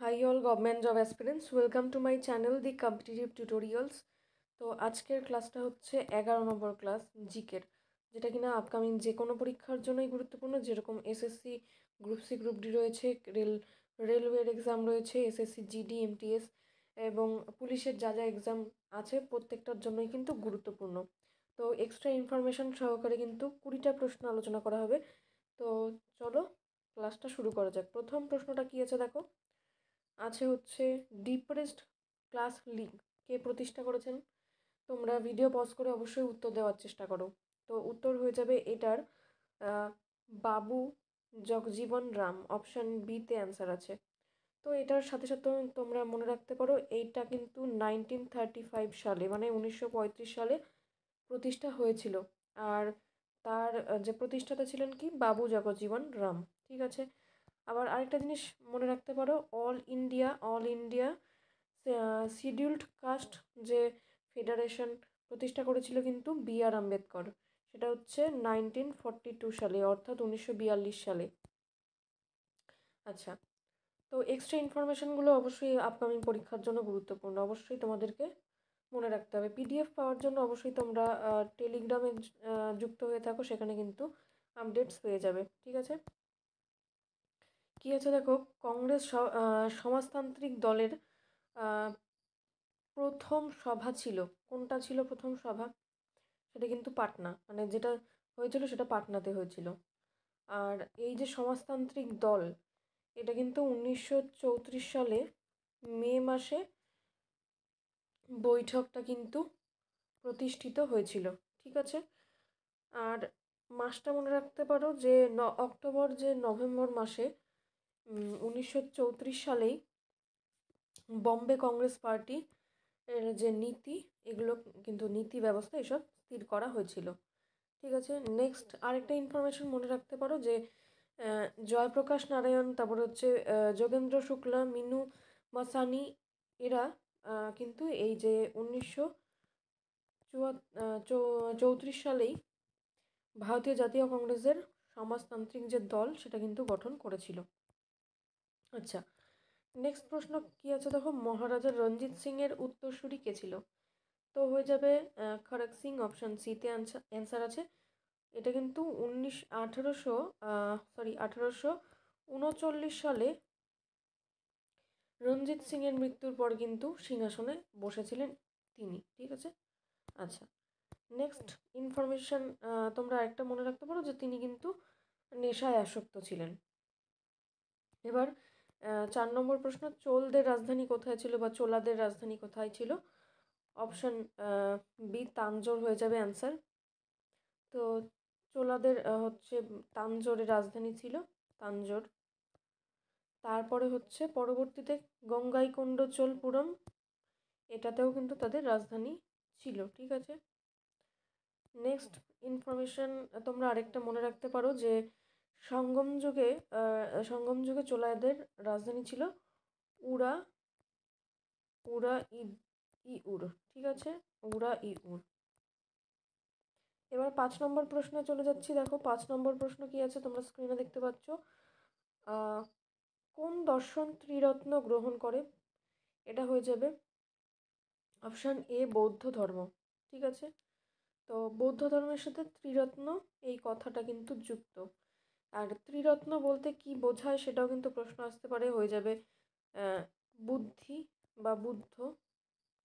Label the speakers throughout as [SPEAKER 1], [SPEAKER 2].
[SPEAKER 1] Hi all government job aspirants, welcome to my channel the competitive tutorials। তো আজকের ক্লাসটা হচ্ছে 11 নম্বর ক্লাস জিকের, যেটা কিনা আপকামিং যে কোনো পরীক্ষার জন্যই গুরুত্বপূর্ণ। যেরকম SSC group C group D রয়েছে, রেলওয়ের এক্সাম রয়েছে, এসএসসি জিডি এমটিএস এবং পুলিশের যা যা এক্সাম আছে প্রত্যেকটার জন্যই কিন্তু গুরুত্বপূর্ণ। তো এক্সট্রা ইনফরমেশন সহকারে কিন্তু 20টা প্রশ্ন আলোচনা করা হবে। তো চলো ক্লাসটা শুরু করা যাক। প্রথম প্রশ্নটা কী আছে দেখো, আছে হচ্ছে ডিপ্রেসড ক্লাস লিগ কে প্রতিষ্ঠা করেছেন। তোমরা ভিডিও পজ করে অবশ্যই উত্তর দেওয়ার চেষ্টা করো। তো উত্তর হয়ে যাবে এটার বাবু জগজীবন রাম, অপশান বিতে অ্যান্সার আছে। তো এটার সাথে সাথে তোমরা মনে রাখতে পারো এইটা কিন্তু 1935 সালে মানে 1935 সালে প্রতিষ্ঠা হয়েছিল। আর তার যে প্রতিষ্ঠাতা ছিলেন কি বাবু জগজীবন রাম, ঠিক আছে। আবার আরেকটা জিনিস মনে রাখতে পারো, অল ইন্ডিয়া শিডিউলড কাস্ট যে ফেডারেশন প্রতিষ্ঠা করেছিল কিন্তু B.R. আম্বেদকর, সেটা হচ্ছে 1942 সালে, অর্থাৎ 1942 সালে। আচ্ছা, তো এক্সট্রা ইনফরমেশনগুলো অবশ্যই আপকামিং পরীক্ষার জন্য গুরুত্বপূর্ণ, অবশ্যই তোমাদেরকে মনে রাখতে হবে। পিডিএফ পাওয়ার জন্য অবশ্যই তোমরা টেলিগ্রামে যুক্ত হয়ে থাকো, সেখানে কিন্তু আপডেটস পেয়ে যাবে, ঠিক আছে। কী আছে দেখো, কংগ্রেস সমাজতান্ত্রিক দলের প্রথম সভা ছিল, কোনটা ছিল প্রথম সভা? সেটা কিন্তু পাটনা, মানে যেটা হয়েছিল সেটা পাটনাতে হয়েছিল। আর এই যে সমাজতান্ত্রিক দল, এটা কিন্তু 1934 সালে মে মাসে বৈঠকটা কিন্তু প্রতিষ্ঠিত হয়েছিল, ঠিক আছে। আর মাসটা মনে রাখতে পারো যে অক্টোবর যে নভেম্বর মাসে 1934 সালেই বম্বে কংগ্রেস পার্টি এর যে নীতি, এগুলো কিন্তু নীতি ব্যবস্থা এসব স্থির করা হয়েছিল, ঠিক আছে। নেক্সট আরেকটা ইনফরমেশন মনে রাখতে পারো যে জয়প্রকাশ নারায়ণ, তারপর হচ্ছে যোগেন্দ্র শুক্লা, মিনু মাসানি, এরা কিন্তু এই যে 1934 সালেই ভারতীয় জাতীয় কংগ্রেসের সমাজতান্ত্রিক যে দল সেটা কিন্তু গঠন করেছিল। আচ্ছা, নেক্সট প্রশ্ন কি আছে দেখো, মহারাজা রঞ্জিত সিং এর উত্তরসূরি কে ছিল? তো হয়ে যাবে খড়গ সিং, অপশান সিতে অ্যান্সার আছে। এটা কিন্তু 1839 সালে রঞ্জিত সিং এর মৃত্যুর পর কিন্তু সিংহাসনে বসেছিলেন তিনি, ঠিক আছে। আচ্ছা, নেক্সট ইনফরমেশন তোমরা একটা মনে রাখতে পারো যে তিনি কিন্তু নেশায় আসক্ত ছিলেন। এবার 4 নম্বর প্রশ্ন, চোলদের রাজধানী কোথায় ছিল বা চোলাদের রাজধানী কোথায় ছিল? অপশান বি তাঞ্জোর হয়ে যাবে অ্যান্সার। তো চোলাদের হচ্ছে তাঞ্জোরের রাজধানী ছিল তাঞ্জোর। তারপরে হচ্ছে পরবর্তীতে গঙ্গাইকোন্ড চোলপুরম, এটাতেও কিন্তু তাদের রাজধানী ছিল, ঠিক আছে। নেক্সট ইনফরমেশন তোমরা আরেকটা মনে রাখতে পারো যে সঙ্গম যুগে চোলাদের রাজধানী ছিল উরা উরা ইউর, ঠিক আছে, উরা ইউর। এবার 5 নম্বর প্রশ্নে চলে যাচ্ছি। দেখো 5 নম্বর প্রশ্ন কি আছে তোমরা স্ক্রিনে দেখতে পাচ্ছ। কোন দর্শন ত্রিরত্ন গ্রহণ করে? এটা হয়ে যাবে অপশান এ বৌদ্ধ ধর্ম, ঠিক আছে। তো বৌদ্ধ ধর্মের সাথে ত্রিরত্ন এই কথাটা কিন্তু যুক্ত। আর ত্রিরত্ন বলতে কি বোঝায় সেটাও কিন্তু প্রশ্ন আসতে পারে, হয়ে যাবে বুদ্ধি বা বুদ্ধ,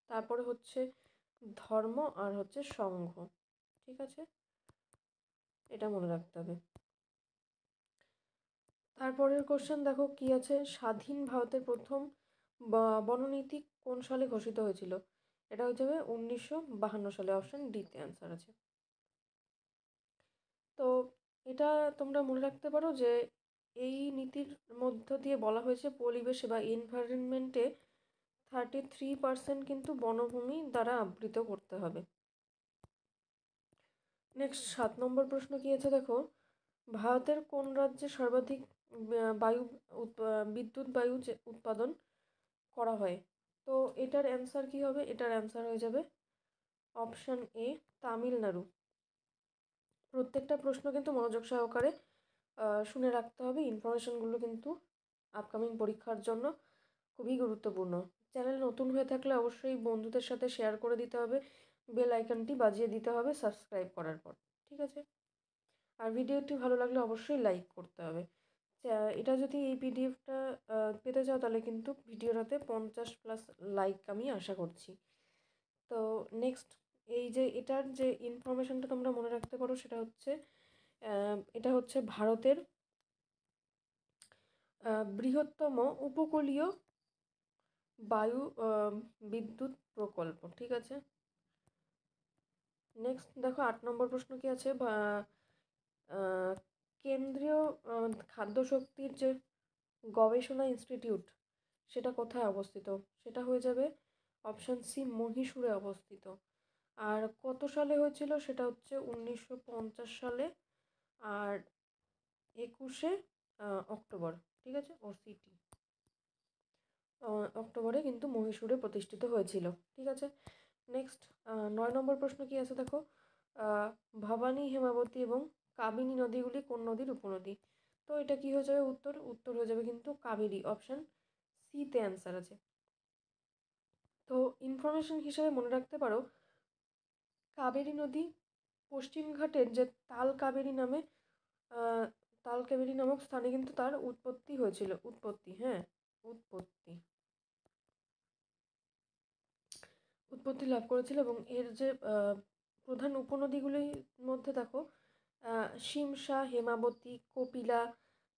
[SPEAKER 1] তারপরে হচ্ছে ধর্ম, আর হচ্ছে সংঘ, ঠিক আছে, এটা মনে রাখতে হবে। তারপরের কোশ্চেন দেখো কি আছে, স্বাধীন ভারতের প্রথম বননীতি কোন সালে ঘোষিত হয়েছিল? এটা হয়ে যাবে 1952 সালে, অপশান ডিতে অ্যান্সার আছে। তো এটা তোমরা মনে রাখতে পারো যে এই নীতির মধ্য দিয়ে বলা হয়েছে পরিবেশে বা এনভায়রনমেন্টে 33% কিন্তু বনভূমি দ্বারা আবৃত করতে হবে। নেক্সট 7 নম্বর প্রশ্ন কি আছে দেখো, ভারতের কোন রাজ্যে সর্বাধিক বিদ্যুৎ বায়ু উৎপাদন করা হয়? তো এটার অ্যান্সার কি হবে? এটার অ্যান্সার হয়ে যাবে অপশান এ তামিলনাড়ু। প্রত্যেকটা প্রশ্ন কিন্তু মনোযোগ সহকারে শুনে রাখতে হবে, ইনফরমেশনগুলো কিন্তু আপকামিং পরীক্ষার জন্য খুবই গুরুত্বপূর্ণ। চ্যানেল নতুন হয়ে থাকলে অবশ্যই বন্ধুদের সাথে শেয়ার করে দিতে হবে, বেল আইকনটি বাজিয়ে দিতে হবে সাবস্ক্রাইব করার পর, ঠিক আছে? আর ভিডিওটি ভালো লাগলে অবশ্যই লাইক করতে হবে। এটা যদি এই পিডিএফটা পেতে চাও তাহলে কিন্তু ভিডিওটাতে 50+ লাইক আমি আশা করছি। তো নেক্সট, এই যে এটার যে ইনফরমেশনটা তোমরা মনে রাখতে পারো সেটা হচ্ছে এটা হচ্ছে ভারতের বৃহত্তম উপকূলীয় বায়ু বিদ্যুৎ প্রকল্প, ঠিক আছে? নেক্সট দেখো 8 নম্বর প্রশ্ন কি আছে, কেন্দ্রীয় খাদ্য শক্তির যে গবেষণা ইনস্টিটিউট সেটা কোথায় অবস্থিত? সেটা হয়ে যাবে অপশান সি, মহীশূরে অবস্থিত। আর কত সালে হয়েছিল? সেটা হচ্ছে 1950 সালে আর 21শে অক্টোবর, ঠিক আছে? ও সিটি অক্টোবরে কিন্তু মহীশূরে প্রতিষ্ঠিত হয়েছিল, ঠিক আছে? নেক্সট 9 নম্বর প্রশ্ন কি আছে দেখো, ভবানী, হেমাবতী এবং কাবিনী নদীগুলি কোন নদীর উপনদী? তো এটা কি হয়ে যাবে উত্তর হয়ে যাবে কিন্তু কাবেরী, অপশান সিতে অ্যান্সার আছে। তো ইনফরমেশন হিসেবে মনে রাখতে পারো, কাবেরী নদী পশ্চিম ঘাটের যে তাল কাবেরী নামক স্থানে কিন্তু তার উৎপত্তি হয়েছিল। উৎপত্তি লাভ করেছিল এবং এর যে প্রধান উপনদীগুলির মধ্যে দেখো শিমশা, হেমাবতী, কপিলা,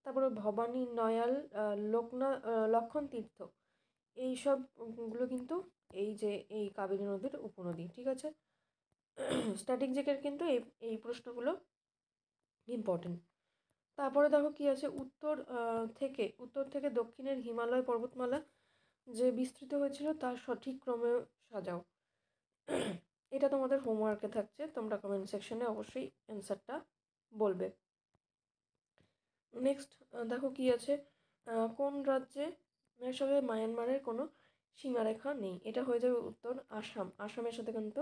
[SPEAKER 1] তারপরে ভবানী, নয়াল, লক্ষণ তীর্থ, এই সবগুলো কিন্তু এই কাবেরী নদীর উপনদী, ঠিক আছে? স্ট্যাটিক জিকের কিন্তু এই প্রশ্নগুলো ইম্পর্টেন্ট। তারপরে দেখো কি আছে, উত্তর থেকে দক্ষিণের হিমালয় পর্বতমালা যে বিস্তৃত হয়েছিল তার সঠিক ক্রমে সাজাও। এটা তোমাদের হোমওয়ার্কে থাকছে, তোমরা কমেন্ট সেকশনে অবশ্যই অ্যান্সারটা বলবে। নেক্সট দেখো কি আছে, কোন রাজ্যে এর সাথে মায়ানমারের কোনো সীমারেখা নেই? এটা হয়ে যাবে উত্তর আসামের সাথে কিন্তু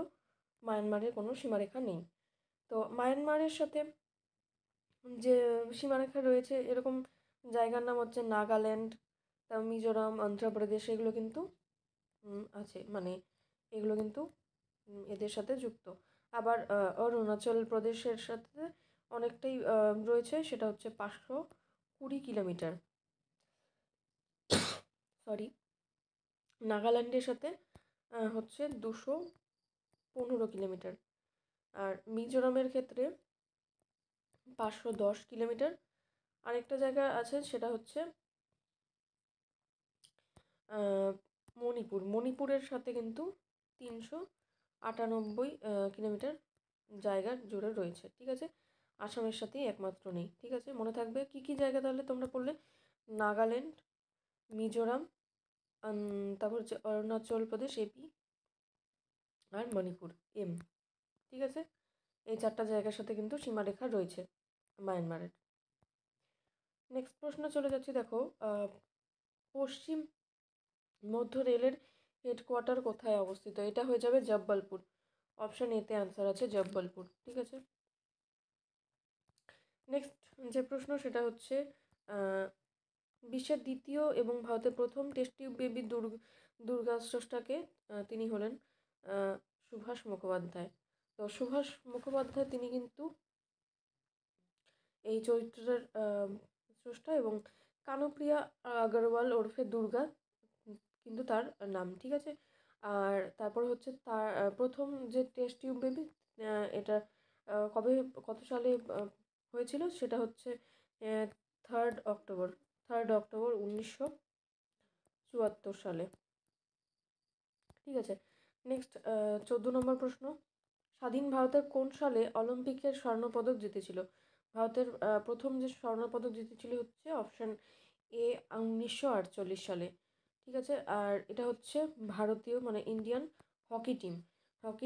[SPEAKER 1] মায়ানমারের কোনো সীমারেখা নেই। তো মায়ানমারের সাথে যে সীমারেখা রয়েছে এরকম জায়গার নাম হচ্ছে নাগাল্যান্ড, মিজোরাম, অন্ধ্রপ্রদেশ, এগুলো কিন্তু আছে, মানে এগুলো কিন্তু এদের সাথে যুক্ত। আবার অরুণাচল প্রদেশের সাথে অনেকটাই রয়েছে, সেটা হচ্ছে 520 কিলোমিটার। সরি, নাগাল্যান্ডের সাথে হচ্ছে 215 কিলোমিটার। আর মিজোরামের ক্ষেত্রে 510 কিলোমিটার। আরেকটা জায়গা আছে সেটা হচ্ছে মণিপুরের সাথে কিন্তু 398 কিলোমিটার জায়গা জুড়ে রয়েছে, ঠিক আছে? আসামের সাথেই একমাত্র নেই, ঠিক আছে? মনে থাকবে কি কি জায়গা তাহলে তোমরা পড়লে, নাগাল্যান্ড, মিজোরাম, তারপর হচ্ছে অরুণাচল প্রদেশ এপি, আর মণিপুর এম, ঠিক আছে? এই 4টা জায়গার সাথে কিন্তু সীমারেখা রয়েছে মায়ানমারের। নেক্সট প্রশ্ন চলে যাচ্ছি, দেখো পশ্চিম মধ্য রেলের হেডকোয়ার্টার কোথায় অবস্থিত? এটা হয়ে যাবে জব্বলপুর, অপশান এতে আনসার আছে জব্বলপুর, ঠিক আছে? নেক্সট যে প্রশ্ন সেটা হচ্ছে বিশ্বের দ্বিতীয় এবং ভারতের প্রথম টেস্ট টিউব বেবি দুর্গা স্রষ্টাকে, তিনি হলেন সুভাষ মুখোপাধ্যায়। তো সুভাষ মুখোপাধ্যায় তিনি কিন্তু এই চরিত্রের স্রষ্টা, এবং কানুপ্রিয়া আগরওয়াল ওরফে দুর্গা কিন্তু তার নাম, ঠিক আছে? আর তারপর হচ্ছে তার প্রথম যে টেস্ট টিউব বেবি, এটা কবে কত সালে হয়েছিল? সেটা হচ্ছে 3 অক্টোবর 1974 সালে, ঠিক আছে? নেক্সট 14 নম্বর প্রশ্ন, স্বাধীন ভারতের কোন সালে অলিম্পিকের স্বর্ণপদক জিতেছিল? ভারতের প্রথম যে স্বর্ণপদক জিতেছিল হচ্ছে অপশান এ 1948 সালে, ঠিক আছে? আর এটা হচ্ছে ভারতীয়, মানে ইন্ডিয়ান হকি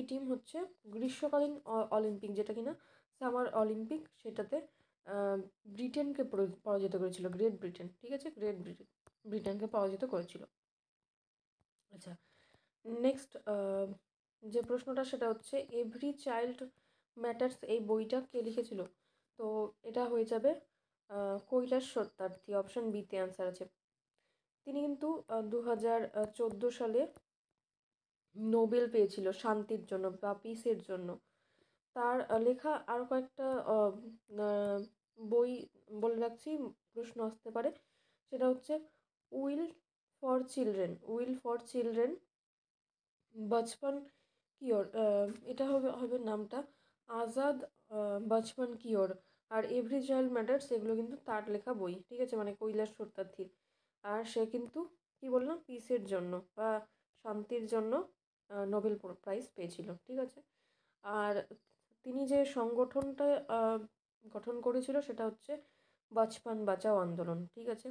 [SPEAKER 1] টিম হচ্ছে গ্রীষ্মকালীন অলিম্পিক, যেটা কিনা সামার অলিম্পিক, সেটাতে ব্রিটেনকে পরাজিত করেছিল, গ্রেট ব্রিটেন, ঠিক আছে? ব্রিটেনকে পরাজিত করেছিল। আচ্ছা, নেক্সট যে প্রশ্নটা সেটা হচ্ছে এভরি চাইল্ড ম্যাটার্স এই বইটা কে লিখেছিল? তো এটা হয়ে যাবে কৈলাস সত্যার্থী, অপশান বিতে অ্যান্সার আছে। তিনি কিন্তু 2014 সালে নোবেল পেয়েছিল শান্তির জন্য বা পিসের জন্য। তার লেখা আরও কয়েকটা আহ, বই বলে রাখছি, প্রশ্ন আসতে পারে। সেটা হচ্ছে উইল ফর চিলড্রেন, বচপন কি ওর, এটা হবে নামটা আজাদ বচপন কি ওর। আর এভরি চাইল্ড ম্যাটার্স, এগুলো কিন্তু তার লেখা বই, ঠিক আছে, মানে কৈলাস সত্যার্থীর। আর সে কিন্তু কি বললাম, পিসের জন্য বা শান্তির জন্য নোবেল প্রাইজ পেয়েছিল, ঠিক আছে। আর তিনি যে সংগঠনটা গঠন করেছিল সেটা হচ্ছে বাচপান বাঁচাও আন্দোলন, ঠিক আছে।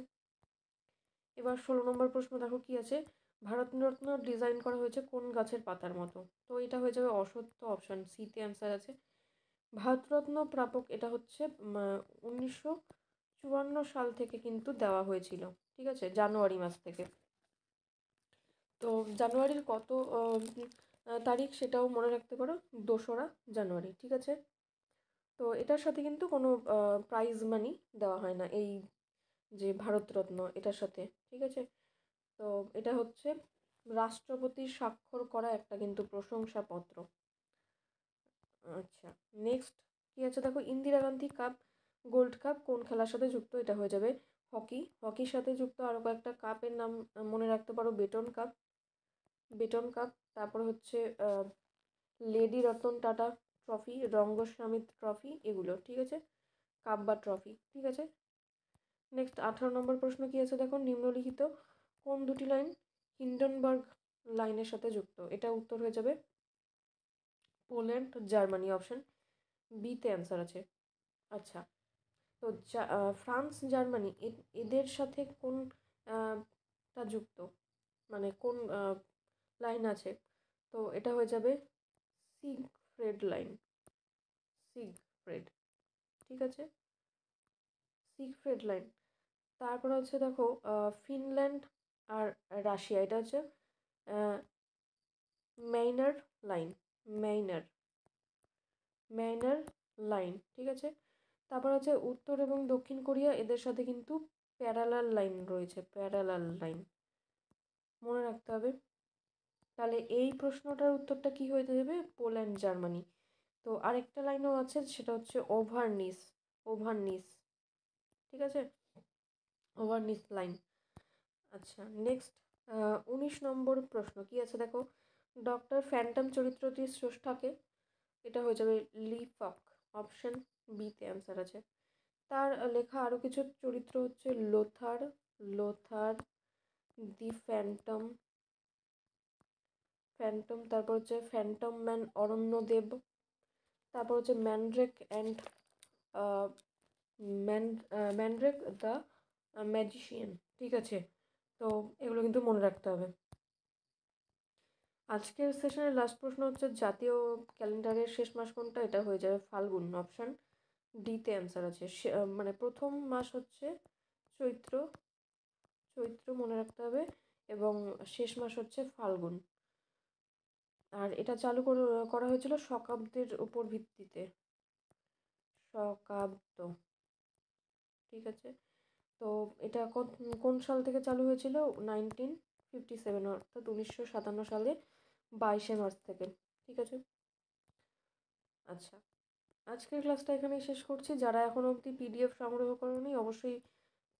[SPEAKER 1] এবার 16 নম্বর প্রশ্ন দেখো কি আছে। ভারতরত্ন ডিজাইন করা হয়েছে কোন গাছের পাতার মতো? তো এটা হয়ে যাবে অসত্য, অপশান সিতে অ্যান্সার আছে। ভারতরত্ন প্রাপক এটা হচ্ছে 1954 সাল থেকে কিন্তু দেওয়া হয়েছিল, ঠিক আছে, জানুয়ারি মাস থেকে। তো জানুয়ারির কত তারিখ সেটাও মনে রাখতে পারো, 2রা জানুয়ারি, ঠিক আছে। তো এটার সাথে কিন্তু কোনো প্রাইজ মানি দেওয়া হয় না, এই যে ভারতরত্ন এটার সাথে, ঠিক আছে। তো এটা হচ্ছে রাষ্ট্রপতির স্বাক্ষর করা একটা কিন্তু প্রশংসাপত্র। আচ্ছা, নেক্সট কি আছে দেখো, Indira Gandhi cup, gold cup কোন খেলার সাথে যুক্ত? এটা হয়ে যাবে হকির সাথে যুক্ত। আরও কয়েকটা কাপের নাম মনে রাখতে পারো, বেটন কাপ, তারপর হচ্ছে lady Ratan Tata trophy, Rangaswamy trophy, এগুলো, ঠিক আছে, কাপ বা ট্রফি, ঠিক আছে। নেক্সট 18 নম্বর প্রশ্ন কি আছে দেখো, নিম্নলিখিত কোন দুটি লাইন হিন্ডেনবার্গ লাইনের সাথে যুক্ত? এটা উত্তর হয়ে যাবে পোল্যান্ড জার্মানি, অপশন বিতে অ্যান্সার আছে। আচ্ছা, তো ফ্রান্স জার্মানি এদের সাথে কোন টা যুক্ত, মানে কোন লাইন আছে? তো এটা হয়ে যাবে সিগফ্রেড লাইন, সিগফ্রেড, ঠিক আছে, সিগফ্রেড লাইন। তারপর হচ্ছে দেখো ফিনল্যান্ড আর রাশিয়া, এটা হচ্ছে মেইনার লাইন, মেইনার মেইনার লাইন, ঠিক আছে। তারপর হচ্ছে উত্তর এবং দক্ষিণ কোরিয়া, এদের সাথে কিন্তু প্যারালাল লাইন রয়েছে, প্যারালাল লাইন মনে রাখতে হবে। তাহলে এই প্রশ্নটার উত্তরটা কি হয়ে যাবে, পোল্যান্ড জার্মানি। তো আরেকটা লাইনও আছে, সেটা হচ্ছে ওভারনিস, ঠিক আছে, ওভারনিস লাইন। আচ্ছা, নেক্সট 19 নম্বর প্রশ্ন কি আছে দেখো, ডক্টর ফ্যান্টম চরিত্রটির স্রষ্টাকে? এটা হয়ে যাবে লিফক, অপশন বিতে অ্যান্সার আছে। তার লেখা আরও কিছু চরিত্র হচ্ছে লোথার দি ফ্যান্টম, তারপর হচ্ছে ফ্যান্টম ম্যান অরণ্যদেব, তারপর হচ্ছে আহ, ম্যান্ড্রেক দ্য ম্যাজিশিয়ান, ঠিক আছে। তো এগুলো কিন্তু মনে রাখতে হবে। আজকের সেশনের লাস্ট প্রশ্ন হচ্ছে জাতীয় ক্যালেন্ডারের শেষ মাস কোনটা? এটা হয়ে যাবে ফাল্গুন, অপশান ডিতে অ্যান্সার আছে। মানে প্রথম মাস হচ্ছে চৈত্র, মনে রাখতে হবে, এবং শেষ মাস হচ্ছে ফাল্গুন। আর এটা চালু করা হয়েছিল শকাব্দের উপর ভিত্তিতে, শকাব্দ, ঠিক আছে। তো এটা কোন সাল থেকে চালু হয়েছিল? 1957, অর্থাৎ 1957 সালে 22শে মার্চ থেকে, ঠিক আছে। আচ্ছা, আজকের ক্লাসটা এখানেই শেষ করছি। যারা এখনও অবধি পিডিএফ সংগ্রহ করোনি, অবশ্যই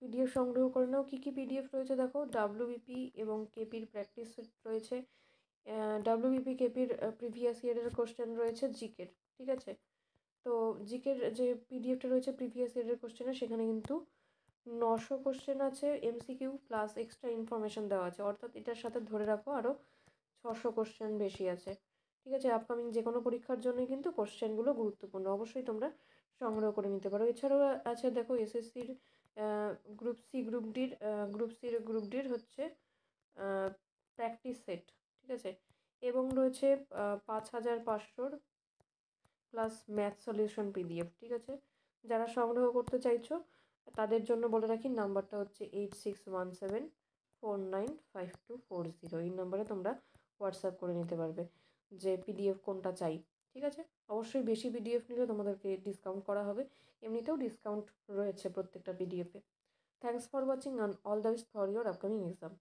[SPEAKER 1] পিডিএফ সংগ্রহ করে নাও। কী কী পিডিএফ রয়েছে দেখো, ডাব্লিউবিপি এবং কেপির প্র্যাকটিস রয়েছে, ডাব্লিউবিপি কেপির প্রিভিয়াস ইয়ারের কোশ্চেন রয়েছে, জিকের, ঠিক আছে। তো জিকের যে পিডিএফটা রয়েছে প্রিভিয়াস ইয়ারের কোশ্চেনের, সেখানে কিন্তু 900 কোশ্চেন আছে এমসিকিউ প্লাস এক্সট্রা ইনফরমেশন দেওয়া আছে, অর্থাৎ এটার সাথে ধরে রাখো আরও 600 কোশ্চেন বেশি আছে, ঠিক আছে। আপকামিং যে কোনো পরীক্ষার জন্যই কিন্তু কোশ্চেনগুলো গুরুত্বপূর্ণ, অবশ্যই তোমরা সংগ্রহ করে নিতে পারো। এছাড়াও আছে দেখো এসএসসির গ্রুপ সির হচ্ছে প্র্যাকটিস সেট, ঠিক আছে, এবং রয়েছে 5500 প্লাস ম্যাথ সলিউশন পিডিএফ, ঠিক আছে। যারা সংগ্রহ করতে চাইছো তাদের জন্য বলে রাখি, নাম্বারটা হচ্ছে 8617495240। এই নাম্বারে তোমরা হোয়াটসঅ্যাপ করে নিতে পারবে যে পিডিএফ কোনটা চাই, ঠিক আছে। অবশ্যই বেশি পিডিএফ নিলে তোমাদেরকে ডিসকাউন্ট করা হবে, এমনিতেও ডিসকাউন্ট রয়েছে প্রত্যেকটা পিডিএফে। Thanks for watching and all the best for your upcoming exam.